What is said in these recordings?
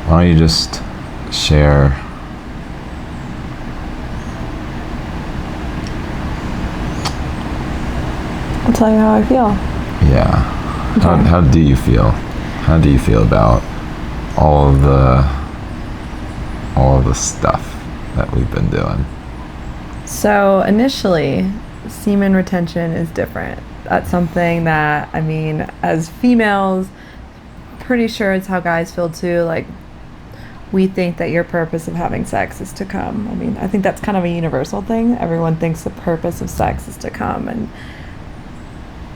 Why don't you just share I'll tell you how I feel. Yeah. Okay. How do you feel? How do you feel about all of the stuff that we've been doing? So initially, semen retention is different. That's something that, I mean, as females, pretty sure it's how guys feel too. Like, we think that your purpose of having sex is to come. I mean, I think that's kind of a universal thing. Everyone thinks the purpose of sex is to come. And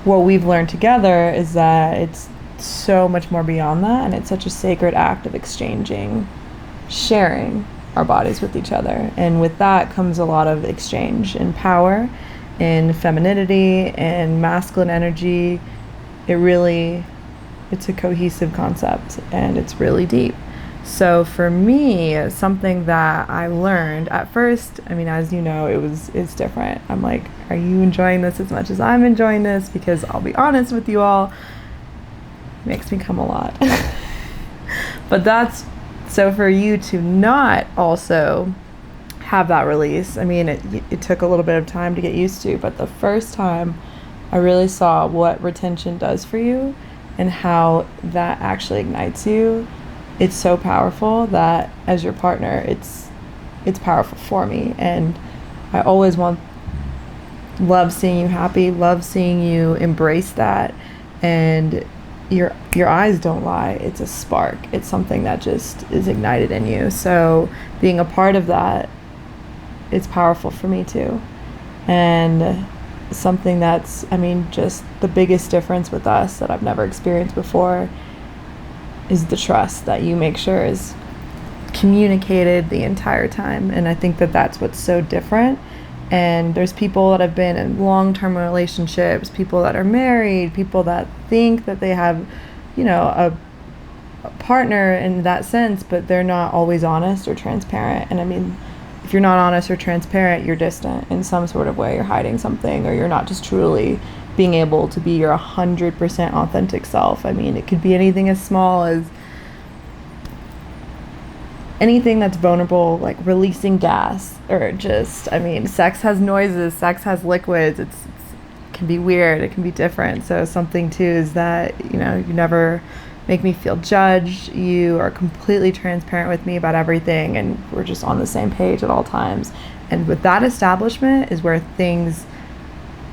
what we've learned together is that it's so much more beyond that, and it's such a sacred act of exchanging, sharing our bodies with each other. And with that comes a lot of exchange in power, in femininity, in masculine energy. It's a cohesive concept, and it's really deep. So for me, something that I learned at first, I mean, as you know, it's different. I'm like, are you enjoying this as much as I'm enjoying this? Because I'll be honest with you all, it makes me come a lot. But so for you to not also have that release, I mean, it took a little bit of time to get used to, but the first time I really saw what retention does for you and how that actually ignites you, it's so powerful that as your partner, it's powerful for me. And I always love seeing you happy, love seeing you embrace that. And your eyes don't lie. It's a spark. It's something that just is ignited in you. So being a part of that, it's powerful for me too. And something that's, I mean, just the biggest difference with us that I've never experienced before is the trust that you make sure is communicated the entire time. And I think that that's what's so different. And there's people that have been in long-term relationships, people that are married, people that think that they have, you know, a partner in that sense, but they're not always honest or transparent. And I mean, if you're not honest or transparent, you're distant in some sort of way. You're hiding something, or you're not just truly being able to be your 100% authentic self. I mean, it could be anything as small as anything that's vulnerable, like releasing gas, or just, I mean, sex has noises, sex has liquids. It can be weird, it can be different. So something too is that, you know, you never make me feel judged. You are completely transparent with me about everything, and we're just on the same page at all times. And with that establishment is where things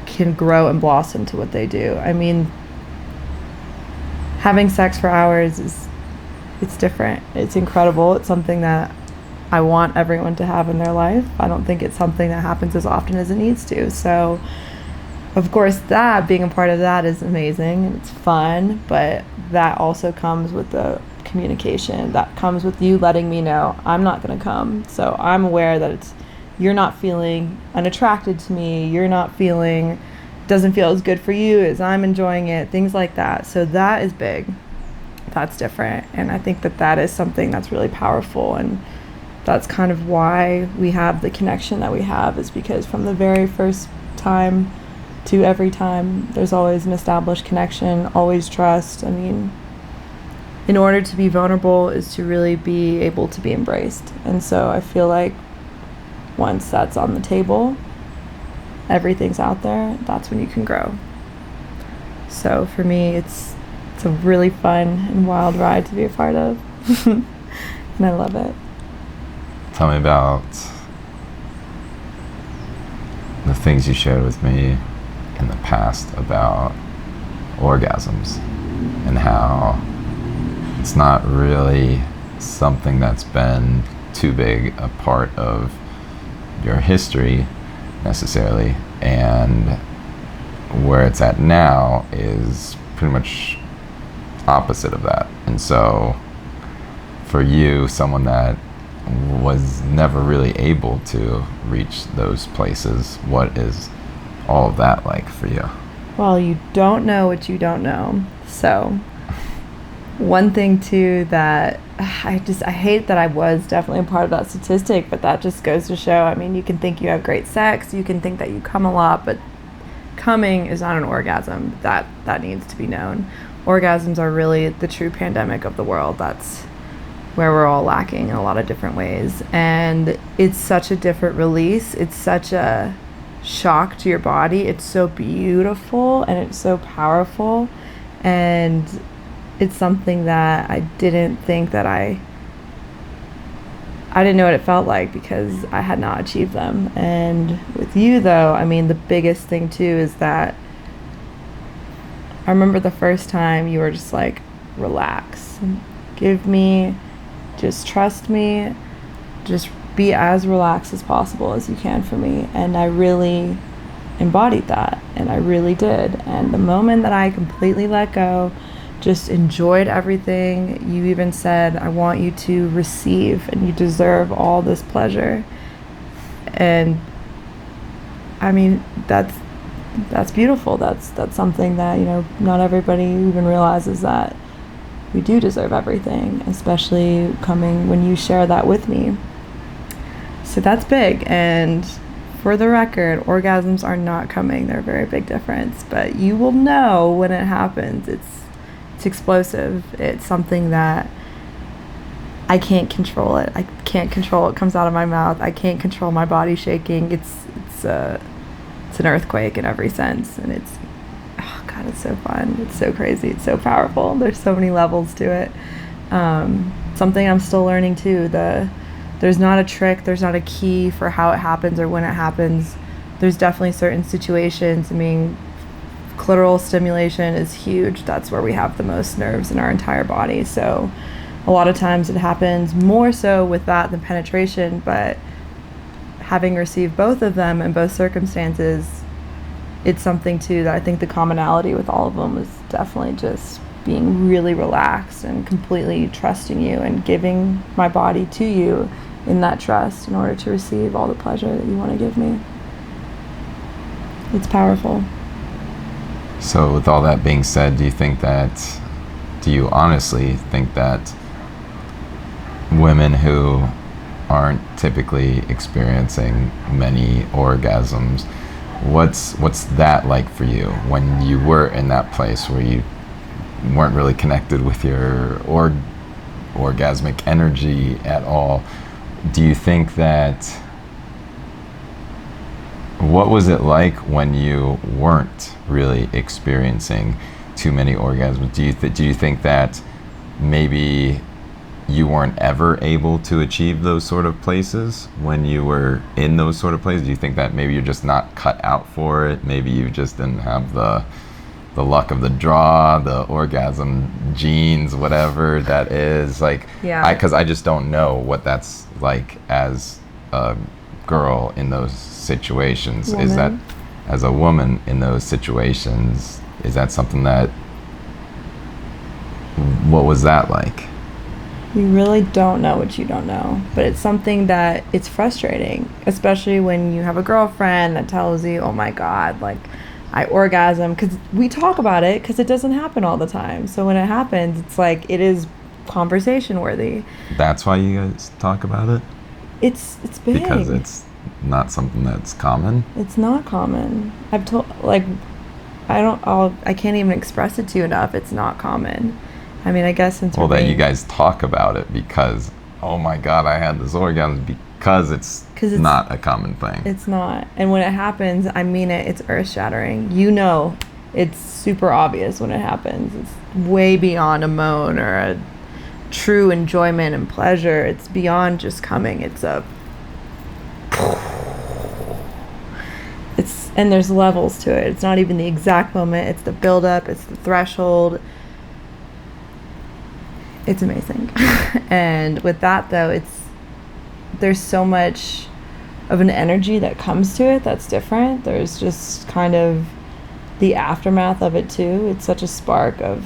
can grow and blossom to what they do. I mean, having sex for hours it's different. It's incredible. It's something that I want everyone to have in their life. I don't think it's something that happens as often as it needs to. So, of course, that being a part of that is amazing and it's fun, but that also comes with the communication. That comes with you letting me know I'm not going to come. So I'm aware that you're not feeling unattracted to me. You're not feeling, doesn't feel as good for you as I'm enjoying it. Things like that. So that is big. That's different. And I think that that is something that's really powerful. And that's kind of why we have the connection that we have, is because from the very first time to every time, there's always an established connection, always trust. I mean, in order to be vulnerable is to really be able to be embraced. And so I feel like once that's on the table, everything's out there, that's when you can grow. So for me, it's a really fun and wild ride to be a part of. And I love it. Tell me about the things you shared with me in the past about orgasms and how it's not really something that's been too big a part of your history necessarily, and where it's at now is pretty much opposite of that. And so for you, someone that was never really able to reach those places, what is all of that like for you? Well, you don't know what you don't know. So one thing too that I hate that I was definitely a part of that statistic, but that just goes to show, I mean, you can think you have great sex, you can think that you come a lot, but coming is not an orgasm. That needs to be known. Orgasms are really the true pandemic of the world. That's where we're all lacking in a lot of different ways. And it's such a different release. It's such a shock to your body. It's so beautiful and it's so powerful. And it's something that I didn't think that I didn't know what it felt like because I had not achieved them. And with you, though, I mean, the biggest thing, too, is that I remember the first time you were just like, relax, just trust me, just be as relaxed as possible as you can for me. And I really embodied that, and I really did. And the moment that I completely let go, just enjoyed everything. You even said, I want you to receive and you deserve all this pleasure. And I mean, that's beautiful. That's something that, not everybody even realizes, that we do deserve everything, especially coming when you share that with me. So that's big. And for the record, orgasms are not coming. They're a very big difference, but you will know when it happens. It's explosive. It's something that I can't control it. I can't control what comes out of my mouth. I can't control my body shaking. It's an earthquake in every sense, and it's, oh God, it's so fun. It's so crazy. It's so powerful. There's so many levels to it. Something I'm still learning too. There's not a trick. There's not a key for how it happens or when it happens. There's definitely certain situations. I mean, clitoral stimulation is huge. That's where we have the most nerves in our entire body. So a lot of times it happens more so with that than penetration, but having received both of them in both circumstances, it's something too that I think the commonality with all of them is definitely just being really relaxed and completely trusting you and giving my body to you in that trust in order to receive all the pleasure that you want to give me. It's powerful. So with all that being said, do you honestly think that women who aren't typically experiencing many orgasms, what's that like for you when you were in that place where you weren't really connected with your orgasmic energy at all? Do you think that, what was it like when you weren't really experiencing too many orgasms? Do you think that maybe you weren't ever able to achieve those sort of places when you were in those sort of places? Do you think that maybe you're just not cut out for it? Maybe you just didn't have the luck of the draw, the orgasm genes, whatever that is. Like, yeah. Because I just don't know what that's like as a girl in those situations. Woman. Is that, as a woman in those situations, is that something that, what was that like? You really don't know what you don't know, but it's something that it's frustrating, especially when you have a girlfriend that tells you, oh my God, like I orgasm, because we talk about it because it doesn't happen all the time. So when it happens, it's like, it is conversation worthy. That's why you guys talk about it? It's big. Because it's not something that's common? It's not common. I've told, like, I can't even express it to you enough. It's not common. I mean, I guess since that you guys talk about it because, oh my God, I had this orgasm, because it's not a common thing. It's not. And when it happens, I mean it, it's earth-shattering. It's super obvious when it happens. It's way beyond a moan or a true enjoyment and pleasure. It's beyond just coming. And there's levels to it. It's not even the exact moment. It's the buildup. It's the threshold. It's amazing. And with that, though, there's so much of an energy that comes to it that's different. There's just kind of the aftermath of it too. It's such a spark of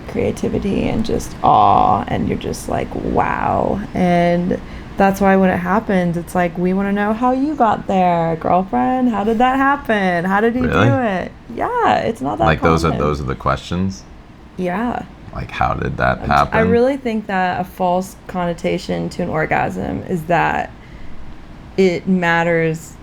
creativity and just awe, and you're just like, wow. And that's why when it happens, it's like, we want to know how you got there, girlfriend. How did that happen? How did you do it? Yeah, it's not that like common. those are the questions? Yeah. Like, how did that happen? I really think that a false connotation to an orgasm is that it matters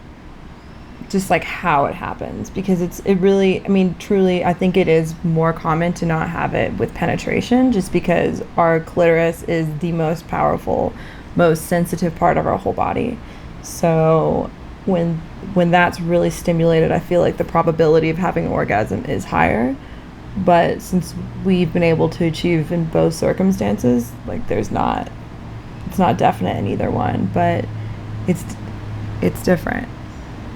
just like how it happens, because it really, I mean, truly, I think it is more common to not have it with penetration, just because our clitoris is the most powerful, most sensitive part of our whole body. So when that's really stimulated, I feel like the probability of having an orgasm is higher. But since we've been able to achieve in both circumstances, like it's not definite in either one, but it's different.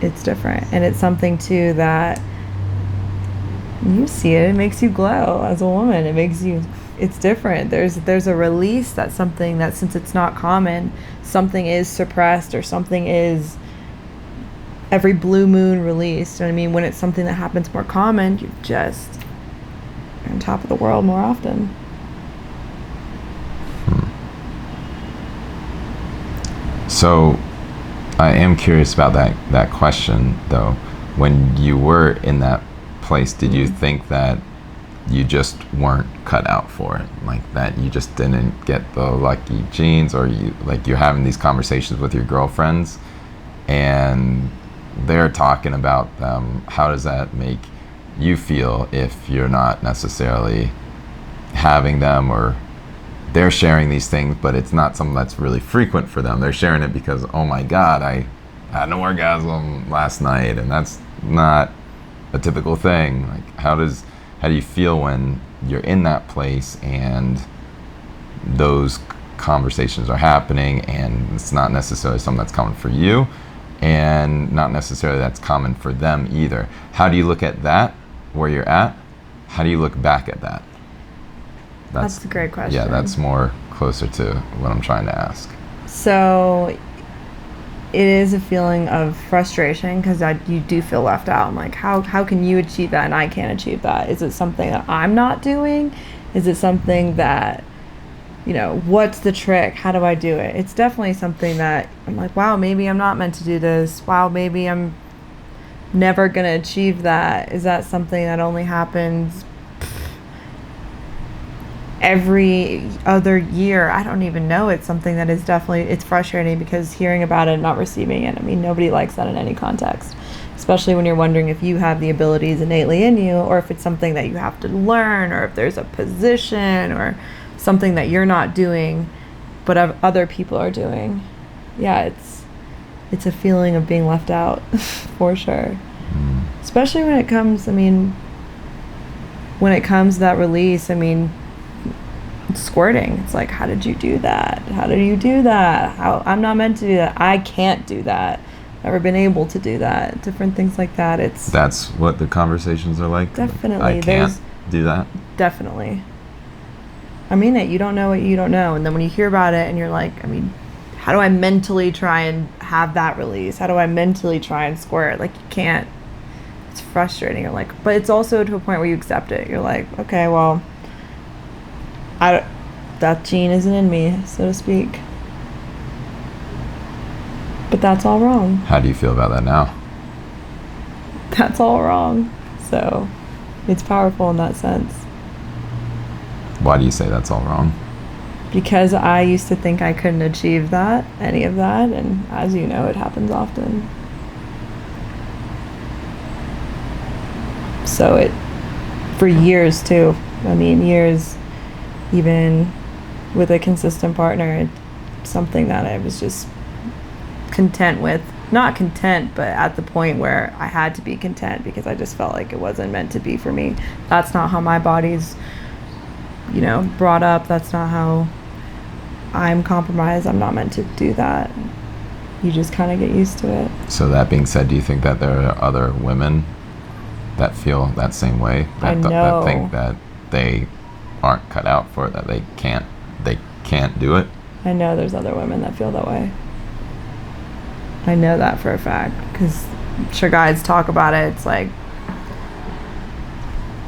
It's different. And it's something too that you see it makes you glow as a woman. It's different. There's a release. That's something that, since it's not common, something is suppressed, or something is every blue moon released. And I mean, when it's something that happens more common, you're on top of the world more often. So I am curious about that question, though. When you were in that place, did you think that you just weren't cut out for it? Like that you just didn't get the lucky genes, or you're having these conversations with your girlfriends and they're talking about them. How does that make you feel if you're not necessarily having them, or they're sharing these things, but it's not something that's really frequent for them? They're sharing it because, oh my God, I had an orgasm last night, and that's not a typical thing. Like, how do you feel when you're in that place and those conversations are happening, and it's not necessarily something that's common for you, and not necessarily that's common for them either? How do you look at that, where you're at? How do you look back at that? That's a great question. Yeah, that's more closer to what I'm trying to ask. So it is a feeling of frustration, because you do feel left out. I'm like, how can you achieve that and I can't achieve that? Is it something that I'm not doing? Is it something that, what's the trick? How do I do it? It's definitely something that I'm like, wow, maybe I'm not meant to do this. Wow, maybe I'm never going to achieve that. Is that something that only happens every other year? I don't even know. It's something that is definitely, it's frustrating, because hearing about it and not receiving it, I mean, nobody likes that in any context, especially when you're wondering if you have the abilities innately in you, or if it's something that you have to learn, or if there's a position or something that you're not doing but other people are doing. Yeah, it's a feeling of being left out for sure. Especially when it comes, to that release, squirting. It's like, how did you do that? How did you do that? I'm not meant to do that. I can't do that. Never been able to do that. Different things like that. That's what the conversations are like? Definitely. I can't do that? Definitely. You don't know what you don't know. And then when you hear about it and you're like, how do I mentally try and have that release? How do I mentally try and squirt? Like, you can't. It's frustrating. You're like, but it's also to a point where you accept it. You're like, okay, well, that gene isn't in me, so to speak. But that's all wrong. How do you feel about that now? That's all wrong. So it's powerful in that sense. Why do you say that's all wrong? Because I used to think I couldn't achieve any of that, and as you know, it happens often. So for years too, years, even with a consistent partner, it's something that I was just content with. Not content, but at the point where I had to be content, because I just felt like it wasn't meant to be for me. That's not how my body's, brought up. That's not how I'm compromised. I'm not meant to do that. You just kind of get used to it. So that being said, do you think that there are other women that feel that same way? That think that they aren't cut out for it, that they can't do it? I know there's other women that feel that way. I know that for a fact, because I'm sure guys talk about it. It's like,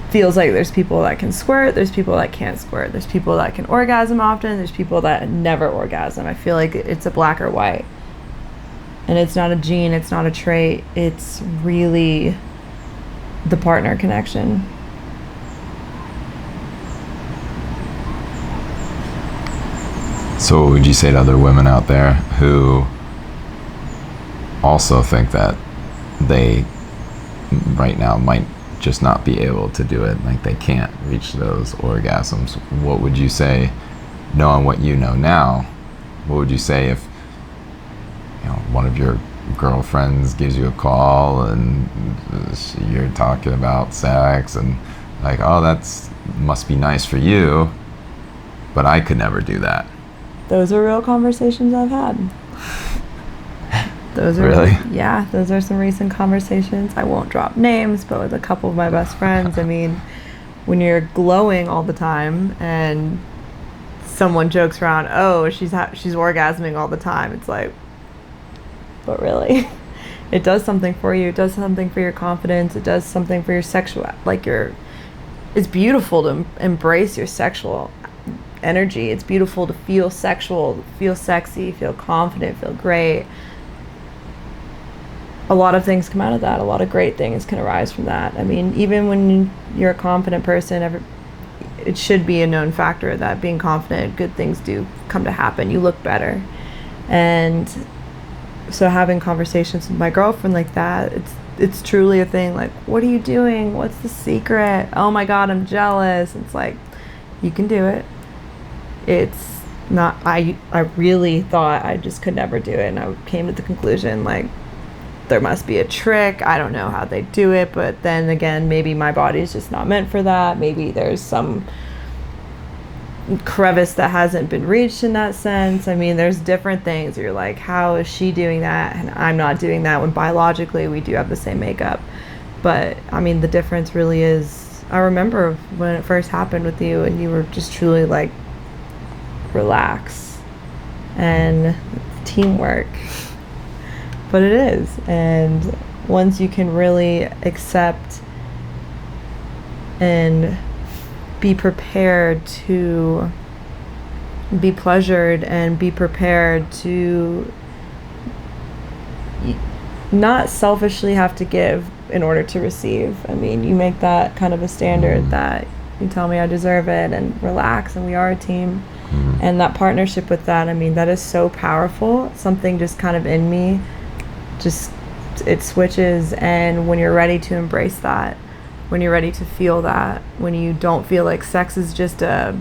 feels like there's people that can squirt, there's people that can't squirt, there's people that can orgasm often, there's people that never orgasm. I feel like it's a black or white, and it's not a gene, it's not a trait, it's really the partner connection. So what would you say to other women out there who also think that they right now might just not be able to do it, like they can't reach those orgasms, what would you say, knowing what you know now, what would you say if, you know, one of your girlfriends gives you a call and you're talking about sex and like, oh, that's must be nice for you, but I could never do that? Those are real conversations I've had. Those are really? Yeah, those are some recent conversations. I won't drop names, but with a couple of my best friends, I mean, when you're glowing all the time and someone jokes around, oh, she's orgasming all the time, it's like, but really, it does something for you. It does something for your confidence. It does something for your sexual, like it's beautiful to embrace your sexual energy. It's beautiful to feel sexual, feel sexy, feel confident, feel great. A lot of things come out of that. A lot of great things can arise from that. I mean, even when you're a confident person, it should be a known factor that being confident, good things do come to happen. You look better. And so having conversations with my girlfriend like that, it's truly a thing. Like, what are you doing? What's the secret? Oh my God, I'm jealous. It's like, you can do it. It's not, I really thought I just could never do it. And I came to the conclusion, like, there must be a trick. I don't know how they do it, but then again, maybe my body is just not meant for that. Maybe there's some crevice that hasn't been reached in that sense. I mean, there's different things. You're like, how is she doing that and I'm not doing that, when biologically we do have the same makeup? But I mean, the difference really is, I remember when it first happened with you and you were just truly like, relax and teamwork. But it is. And once you can really accept and be prepared to be pleasured and be prepared to not selfishly have to give in order to receive. I mean, you make that kind of a standard that you tell me I deserve it and relax and we are a team. And that partnership with that, I mean, that is so powerful. Something just kind of in me, just it switches. And when you're ready to embrace that, when you're ready to feel that, when you don't feel like sex is just a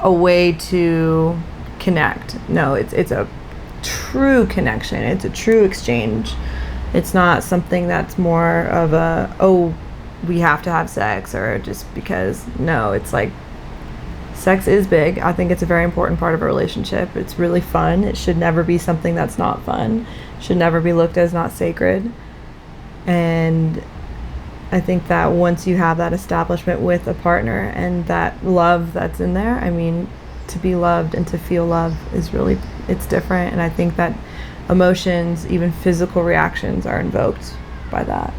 way to connect. No, it's a true connection. It's a true exchange. It's not something that's more of a, oh, we have to have sex, or just because. No, it's like, sex is big. I think it's a very important part of a relationship. It's really fun. It should never be something that's not fun. It should never be looked as not sacred. And I think that once you have that establishment with a partner and that love that's in there, I mean, to be loved and to feel love is really, it's different. And I think that emotions, even physical reactions, are invoked by that.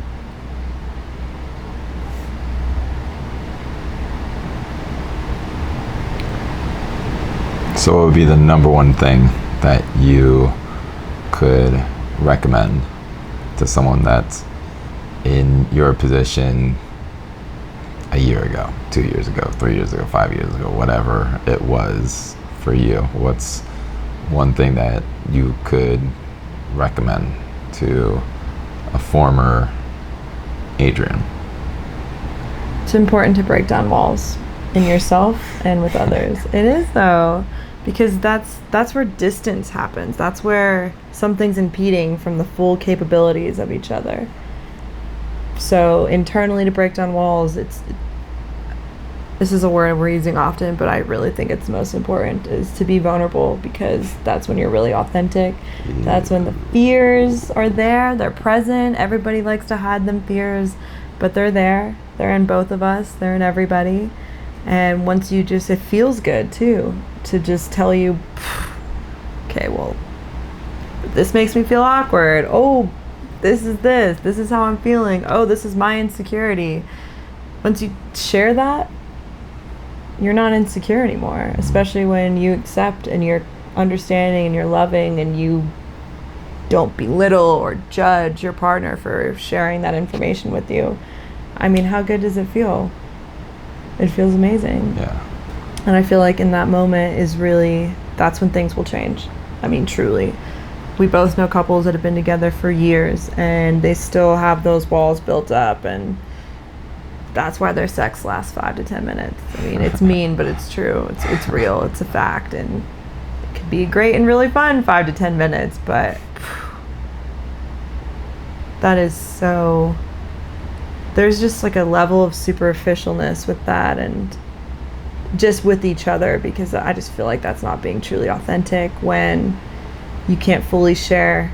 So what would be the number one thing that you could recommend to someone that's in your position a year ago, 2 years ago, 3 years ago, 5 years ago, whatever it was for you? What's one thing that you could recommend to a former Adrian? It's important to break down walls in yourself and with others. It is, though, because that's where distance happens. That's where something's impeding from the full capabilities of each other. So internally, to break down walls, this is a word we're using often, but I really think it's most important, is to be vulnerable, because that's when you're really authentic. That's when the fears are there, they're present. Everybody likes to hide them fears, but they're there. They're in both of us, they're in everybody. And once you just, it feels good too, to just tell you, okay, well, this makes me feel awkward. Oh, this is how I'm feeling. Oh, this is my insecurity. Once you share that, you're not insecure anymore, especially when you accept and you're understanding and you're loving and you don't belittle or judge your partner for sharing that information with you. I mean, how good does it feel? It feels amazing. Yeah. And I feel like in that moment is really, that's when things will change. I mean, truly. we both know couples that have been together for years and they still have those walls built up, and that's why their sex lasts 5 to 10 minutes. I mean, it's mean, but it's true. It's real. It's a fact, and it could be great and really fun 5 to 10 minutes, but that is so... There's just like a level of superficialness with that, and just with each other, because I just feel like that's not being truly authentic when you can't fully share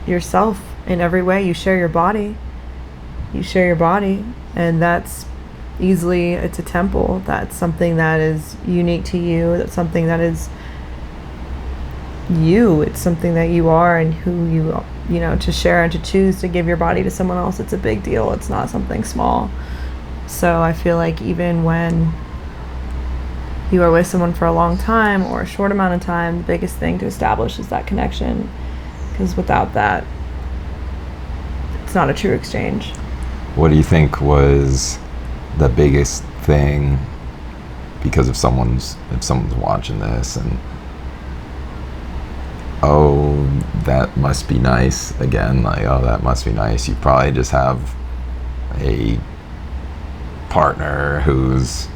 yourself in every way. You share your body. And that's easily, it's a temple. That's something that is unique to you. That's something that is you. It's something that you are and who you know, to share and to choose to give your body to someone else. It's a big deal. It's not something small. So I feel like even when you are with someone for a long time or a short amount of time, the biggest thing to establish is that connection, because without that, it's not a true exchange. What do you think was the biggest thing, because if someone's watching this and, oh, that must be nice, again, like, oh, that must be nice, you probably just have a partner who's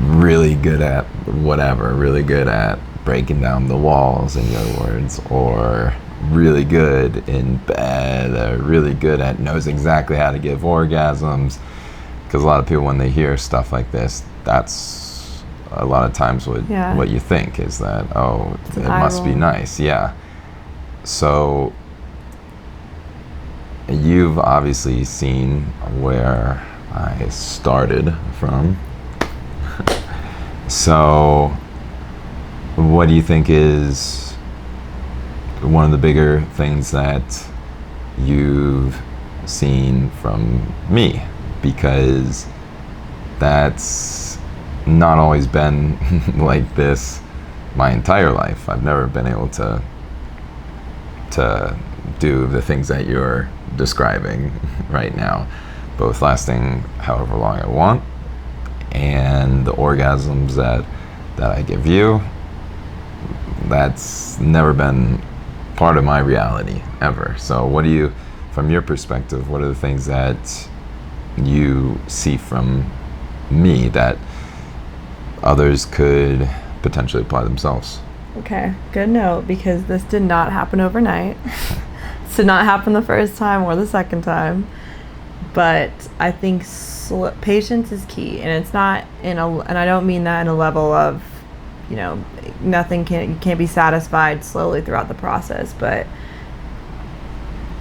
really good at whatever, really good at breaking down the walls, in your words, or really good in bed, or really good at, knows exactly how to give orgasms. Because a lot of people, when they hear stuff like this, that's a lot of times what you think is that, oh, it must be nice. Yeah. So you've obviously seen where I started from. So what do you think is one of the bigger things that you've seen from me? Because that's not always been like this my entire life. I've never been able to do the things that you're describing right now, both lasting however long I want, and the orgasms that I give you. That's never been part of my reality ever. So what do you, from your perspective, what are the things that you see from me that others could potentially apply themselves? Okay, good note, because this did not happen overnight. This did not happen the first time or the second time, but I think patience is key, and it's not and I don't mean that in a level of, you know, you can't be satisfied slowly throughout the process, but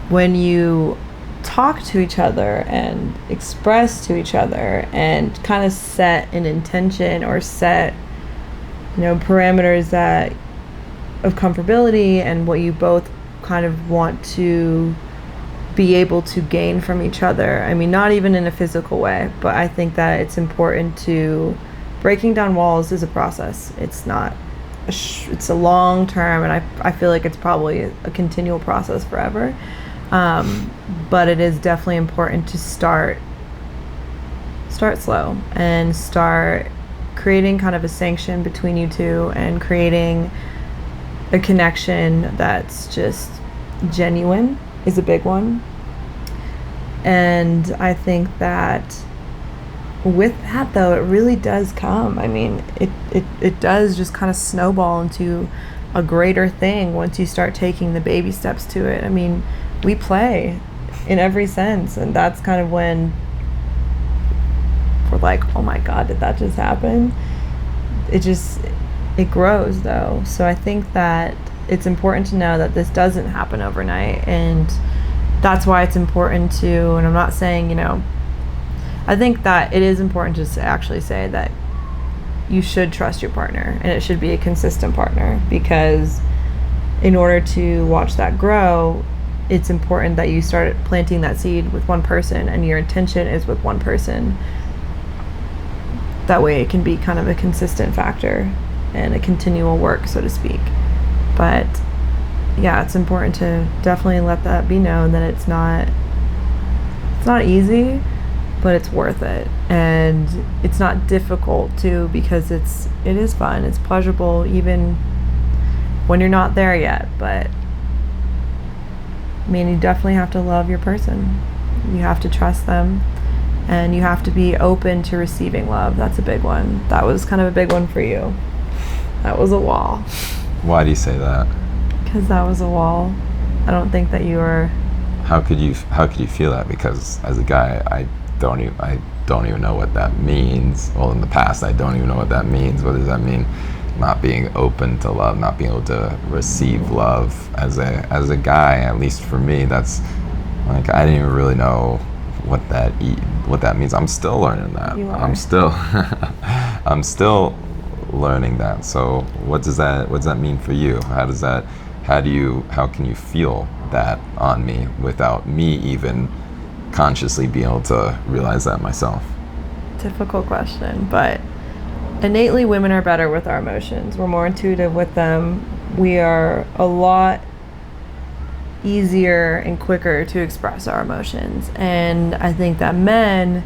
when you talk to each other and express to each other and kind of set an intention or set, you know, parameters that of comfortability and what you both kind of want to be able to gain from each other. I mean, not even in a physical way, but I think that it's important to, breaking down walls is a process. It's not it's a long term, and I feel like it's probably a continual process forever. But it is definitely important to start slow and start creating kind of a sanction between you two and creating a connection that's just genuine is a big one. And I think that with that, though, it really does come. I mean, it does just kind of snowball into a greater thing once you start taking the baby steps to it. I mean, we play in every sense, and that's kind of when we're like, oh my God, did that just happen? It grows, though. So I think that it's important to know that this doesn't happen overnight, and that's why it's important to, and I'm not saying, you know, I think that it is important to actually say that you should trust your partner, and it should be a consistent partner, because in order to watch that grow, it's important that you start planting that seed with one person and your intention is with one person. That way it can be kind of a consistent factor and a continual work, so to speak. But yeah, it's important to definitely let that be known that it's not easy, but it's worth it. And it's not difficult too, because it is fun, it's pleasurable, even when you're not there yet. But I mean, you definitely have to love your person. You have to trust them, and you have to be open to receiving love. That's a big one. That was kind of a big one for you. That was a wall. Why do you say that? Because that was a wall. I don't think that you were. How could you feel that? Because as a guy, I don't even know what that means. Well, in the past, I don't even know what that means. What does that mean? Not being open to love, not being able to receive love. As a guy, at least for me, that's like, I didn't even really know what that means. I'm still learning that. You are. I'm still learning that. So what does that mean for you? How can you feel that on me without me even consciously being able to realize that myself? Difficult question, but innately women are better with our emotions. We're more intuitive with them. We are a lot easier and quicker to express our emotions. And I think that men,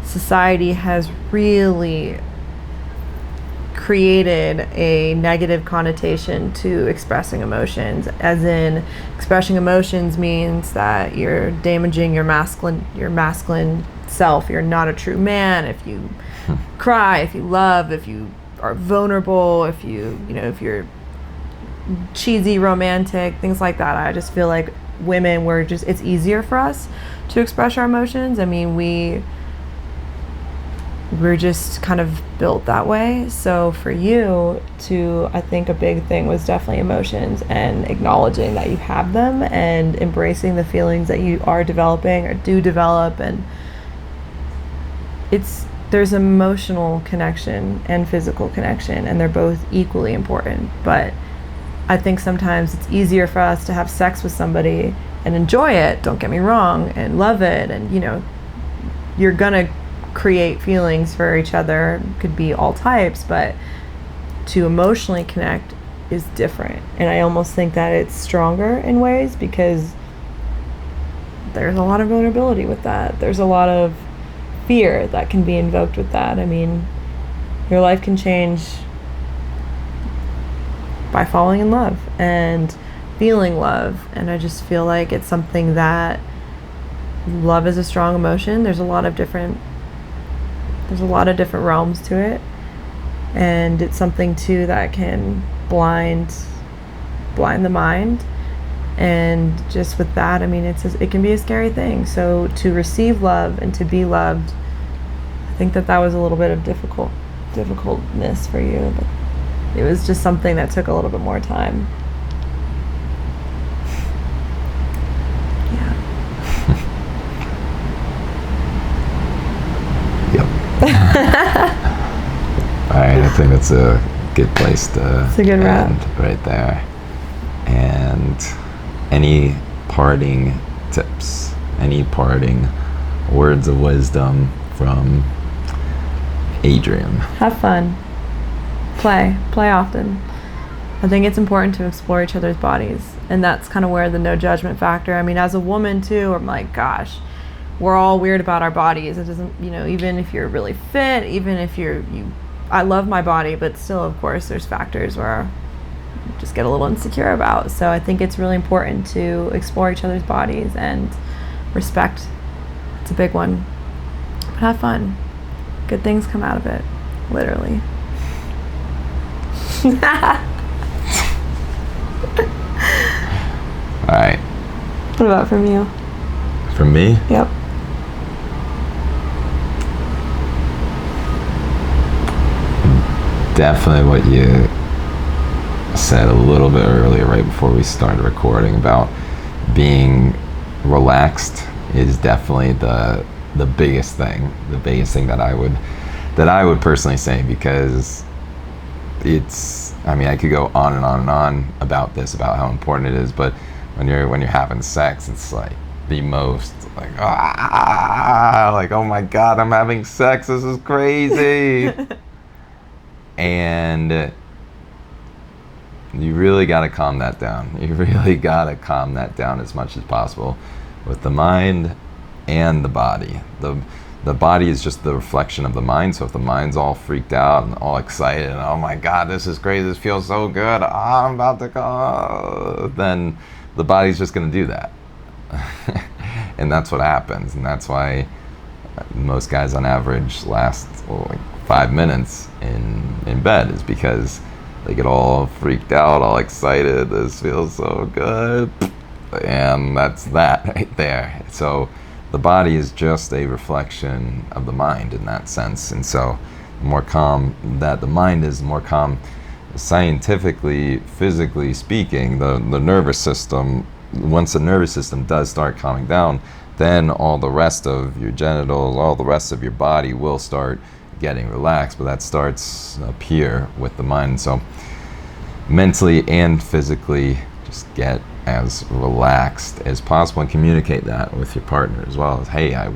society has really created a negative connotation to expressing emotions, as in expressing emotions means that you're damaging your masculine self. You're not a true man if you cry, if you love, if you are vulnerable, if if you're cheesy, romantic, things like that. I just feel like women, it's easier for us to express our emotions. I mean, we're just kind of built that way. So for you I think a big thing was definitely emotions, and acknowledging that you have them and embracing the feelings that you are developing or do develop. And there's emotional connection and physical connection, and they're both equally important. But I think sometimes it's easier for us to have sex with somebody and enjoy it, don't get me wrong, and love it, and you're gonna create feelings for each other. Could be all types, but to emotionally connect is different. And I almost think that it's stronger in ways, because there's a lot of vulnerability with that. There's a lot of fear that can be invoked with that. I mean, your life can change by falling in love and feeling love. And I just feel like it's something that love is a strong emotion. There's a lot of different realms to it, and it's something too that can blind the mind. And just with that, I mean, it can be a scary thing. So to receive love and to be loved, I think that was a little bit of difficultness for you, but it was just something that took a little bit more time. Yeah. All right, I think that's a good place to it's a good wrap right there. And any parting tips, any parting words of wisdom from Adrian? Have fun. Play often. I think it's important to explore each other's bodies, and that's kind of where the no judgment factor. I mean, as a woman too, I'm like, gosh, we're all weird about our bodies. It doesn't, even if you're really fit, even if I love my body, but still, of course, there's factors where I just get a little insecure about. So I think it's really important to explore each other's bodies, and respect. It's a big one. But have fun. Good things come out of it, literally. All right. What about from you? From me? Yep. Definitely what you said a little bit earlier, right before we started recording, about being relaxed is definitely the biggest thing that I would personally say, because I could go on and on and on about this, about how important it is, but when you're having sex, it's like the most like, oh my God, I'm having sex, this is crazy. And you really got to calm that down. You really got to calm that down as much as possible, with the mind and the body. the body is just the reflection of the mind. So if the mind's all freaked out and all excited, and oh my God, this is great, this feels so good, I'm about to go, then the body's just going to do that. And that's what happens. And that's why most guys on average last like 5 minutes in bed, is because they get all freaked out, all excited, this feels so good, and that's that right there. So the body is just a reflection of the mind in that sense. And so the more calm that the mind is, the more calm, scientifically, physically speaking, the nervous system, once the nervous system does start calming down, then all the rest of your genitals, all the rest of your body will start getting relaxed. But that starts up here with the mind. So mentally and physically, just get as relaxed as possible, and communicate that with your partner as well. As, hey, I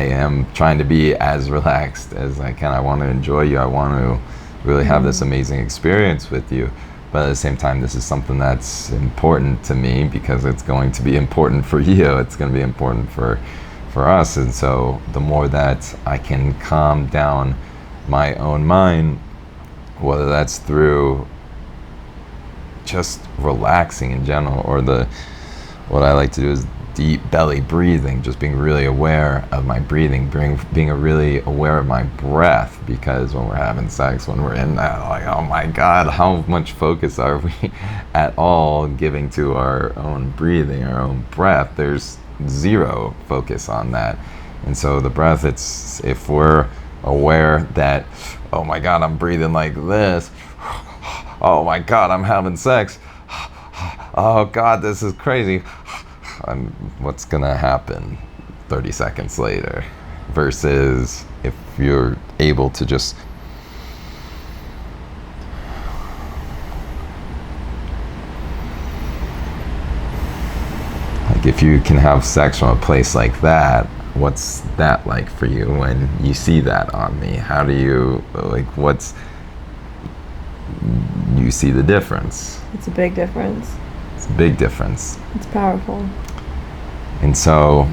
am trying to be as relaxed as I can. I want to enjoy you. I want to really have this amazing experience with you. But at the same time, this is something that's important to me, because it's going to be important for you. It's going to be important for us. And so the more that I can calm down my own mind, whether that's through just relaxing in general, or what I like to do is deep belly breathing, just being really aware of my breathing, being really aware of my breath, because when we're having sex, when we're in that, like, oh my God, how much focus are we at all giving to our own breathing, our own breath? There's zero focus on that. And so the breath, it's, if we're aware that, oh my God, I'm breathing like this, oh my God, I'm having sex, oh God, this is crazy, what's gonna happen 30 seconds later? Versus if you're able to just like, if you can have sex from a place like that, what's that like for you when you see that on me? How do you, like, you see the difference? It's a big difference. It's a big difference. It's powerful. And so,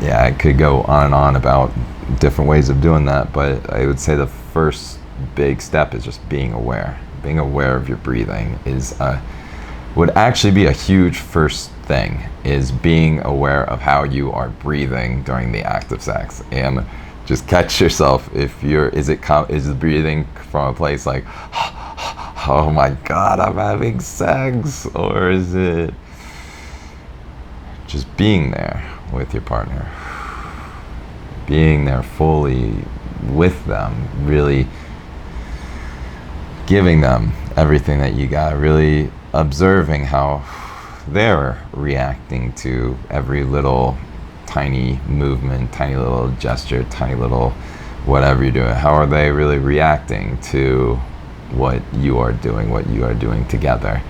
yeah, I could go on and on about different ways of doing that, but I would say the first big step is just being aware. Being aware of your breathing would actually be a huge first thing, is being aware of how you are breathing during the act of sex. And just catch yourself if is the breathing from a place like, oh my God, I'm having sex, or is it just being there with your partner, being there fully with them, really giving them everything that you got, really observing how they're reacting to every little tiny movement, tiny little gesture, tiny little whatever you're doing. How are they really reacting to what you are doing together?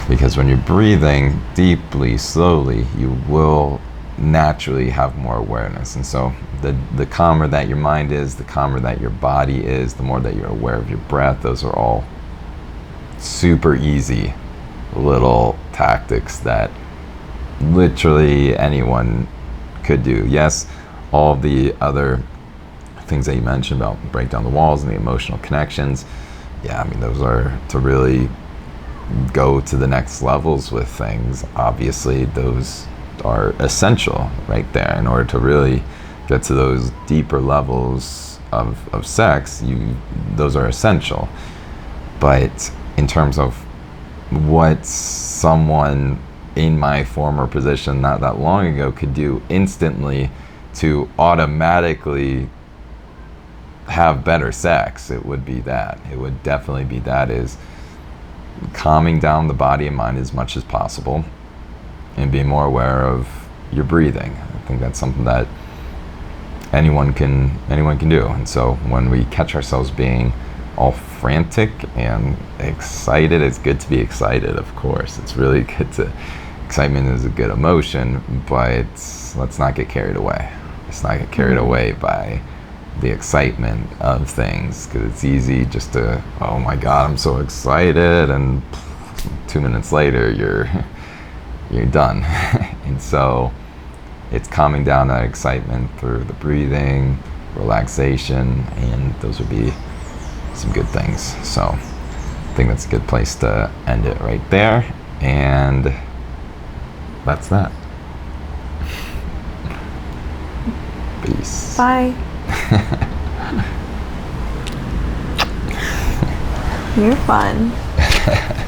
Because when you're breathing deeply, slowly, you will naturally have more awareness. And so the calmer that your mind is, the calmer that your body is, the more that you're aware of your breath. Those are all super easy little tactics that literally anyone could do. Yes, all the other things that you mentioned about break down the walls and the emotional connections, yeah, I mean, those are to really go to the next levels with things. Obviously, those are essential right there. In order to really get to those deeper levels of sex, those are essential. But in terms of what someone in my former position not that long ago could do instantly to automatically have better sex, it would be that. It would definitely be that, is calming down the body and mind as much as possible and being more aware of your breathing. I think that's something that anyone can do. And so when we catch ourselves being all frantic and excited, it's good to be excited, of course. It's really good to, excitement is a good emotion, but let's not get carried away. Let's not get carried away by the excitement of things, because it's easy just to, oh my God, I'm so excited, and 2 minutes later you're done. And so it's calming down that excitement through the breathing, relaxation, and those would be some good things. So I think that's a good place to end it right there. And that's that. Peace. Bye. You're fun.